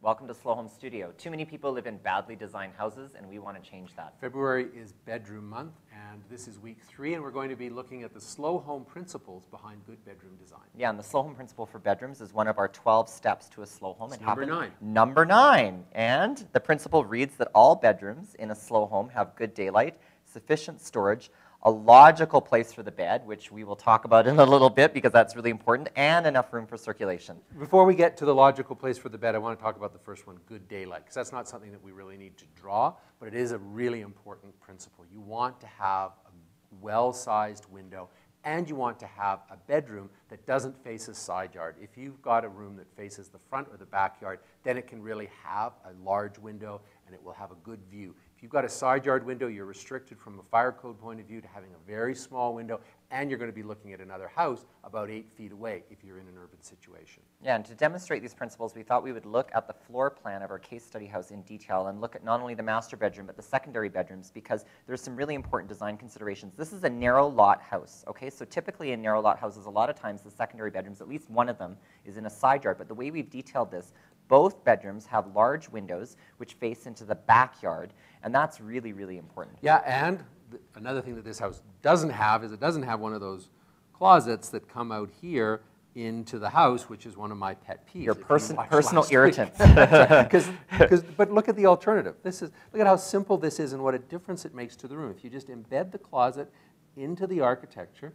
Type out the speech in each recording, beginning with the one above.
Welcome to Slow Home Studio. Too many people live in badly designed houses, and we want to change that. February is bedroom month, and this is week 3, and we're going to be looking at the slow home principles behind good bedroom design. Yeah, and the slow home principle for bedrooms is one of our 12 steps to a slow home. It's number 9. Number 9. And the principle reads that all bedrooms in a slow home have good daylight, sufficient storage, a logical place for the bed, which we will talk about in a little bit because that's really important, and enough room for circulation. Before we get to the logical place for the bed, I want to talk about the first one, good daylight, because that's not something that we really need to draw, but it is a really important principle. You want to have a well-sized window, and you want to have a bedroom that doesn't face a side yard. If you've got a room that faces the front or the backyard, then it can really have a large window, and it will have a good view. If you've got a side yard window, you're restricted from a fire code point of view to having a very small window, and you're going to be looking at another house about 8 feet away if you're in an urban situation. Yeah, and to demonstrate these principles, we thought we would look at the floor plan of our case study house in detail and look at not only the master bedroom, but the secondary bedrooms, because there's some really important design considerations. This is a narrow lot house, okay? So typically in narrow lot houses, a lot of times the secondary bedrooms, at least one of them, is in a side yard. But the way we've detailed this, both bedrooms have large windows which face into the backyard, and that's really, really important. Yeah, and another thing that this house doesn't have is it doesn't have one of those closets that come out here into the house, which is one of my pet peeves. Your personal irritants. But look at the alternative. Look at how simple this is and what a difference it makes to the room. If you just embed the closet into the architecture,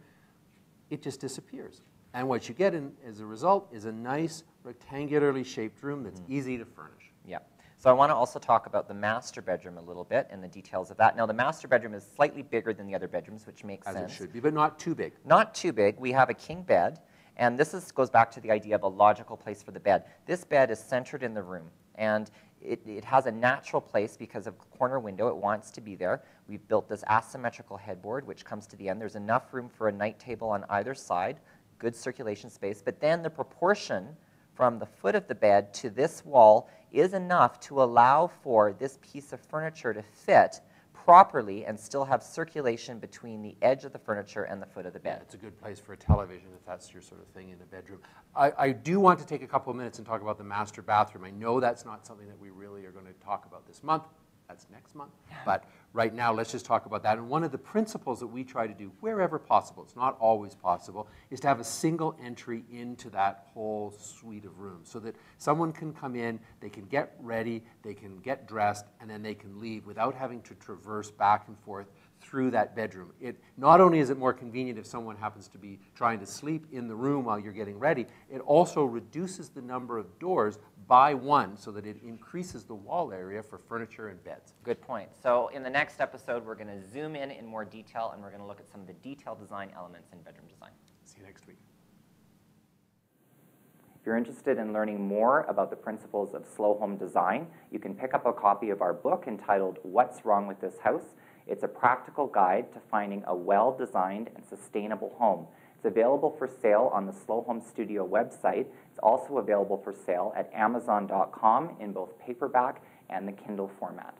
it just disappears. And what you get as a result is a nice rectangularly shaped room that's easy to furnish. Yeah. So I want to also talk about the master bedroom a little bit and the details of that. Now, the master bedroom is slightly bigger than the other bedrooms, which makes sense. As it should be, but not too big. Not too big. We have a king bed, and this goes back to the idea of a logical place for the bed. This bed is centered in the room, and it has a natural place because of the corner window. It wants to be there. We've built this asymmetrical headboard, which comes to the end. There's enough room for a night table on either side, good circulation space, but then the proportion from the foot of the bed to this wall is enough to allow for this piece of furniture to fit properly and still have circulation between the edge of the furniture and the foot of the bed. Yeah, it's a good place for a television if that's your sort of thing in a bedroom. I do want to take a couple of minutes and talk about the master bathroom. I know that's not something that we really are going to talk about this month. That's next month. But right now, let's just talk about that. And one of the principles that we try to do, wherever possible, it's not always possible, is to have a single entry into that whole suite of rooms so that someone can come in, they can get ready, they can get dressed, and then they can leave without having to traverse back and forth through that bedroom. Not only is it more convenient if someone happens to be trying to sleep in the room while you're getting ready, it also reduces the number of doors by 1 so that it increases the wall area for furniture and beds. Good point. So in the next episode, we're going to zoom in more detail, and we're going to look at some of the detailed design elements in bedroom design. See you next week. If you're interested in learning more about the principles of slow home design, you can pick up a copy of our book entitled What's Wrong with This House? It's a practical guide to finding a well-designed and sustainable home. It's available for sale on the Slow Home Studio website. It's also available for sale at Amazon.com in both paperback and the Kindle format.